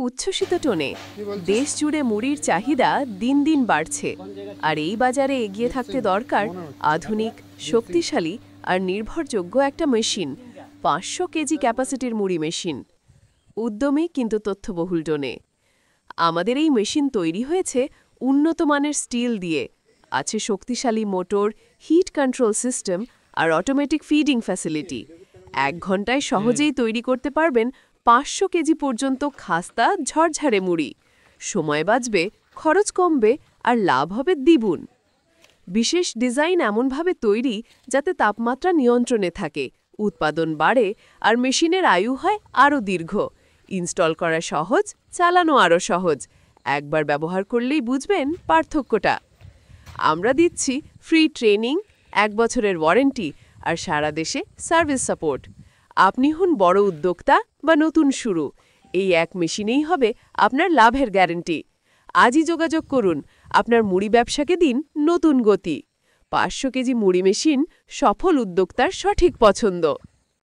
উচ্ছ্বসিত টোনে দেশ জুড়ে মুড়ির চাহিদা দিন দিন বাড়ছে, আর এই বাজারে এগিয়ে থাকতে দরকার আধুনিক, শক্তিশালী আর নির্ভরযোগ্য একটা মেশিন, ৫০০ কেজি ক্যাপাসিটির মুড়ি মেশিন। উদ্যমী কিন্তু তথ্যবহুল টোনে। আমাদের এই মেশিন তৈরি হয়েছে উন্নত মানের স্টিল দিয়ে, আছে শক্তিশালী মোটর, হিট কন্ট্রোল সিস্টেম আর অটোমেটিক ফিডিং ফ্যাসিলিটি। ১ ঘন্টায় সহজেই তৈরি করতে পারবেন ৫০০ কেজি পর্যন্ত খাস্তা ঝরঝরে মুড়ি। সময় বাঁচবে, খরচ কমবে আর লাভ হবে দ্বিগুণ। বিশেষ ডিজাইন এমনভাবে তৈরি যাতে তাপমাত্রা নিয়ন্ত্রণে থাকে, উৎপাদন বাড়ে আর মেশিনের আয়ু হয় আরও দীর্ঘ। ইনস্টল করা সহজ, চালানো আরও সহজ। একবার ব্যবহার করলেই বুঝবেন পার্থক্যটা। আমরা দিচ্ছি ফ্রি ট্রেনিং, ১ বছরের ওয়ারেন্টি আর সারা দেশে সার্ভিস সাপোর্ট। আপনি হন বড় উদ্যোক্তা বা নতুন শুরু, এই এক মেশিনেই হবে আপনার লাভের গ্যারান্টি। আজই যোগাযোগ করুন, আপনার মুড়ি ব্যবসাকে দিন নতুন গতি। ৫০০ কেজি মুড়ি মেশিন, সফল উদ্যোক্তার সঠিক পছন্দ।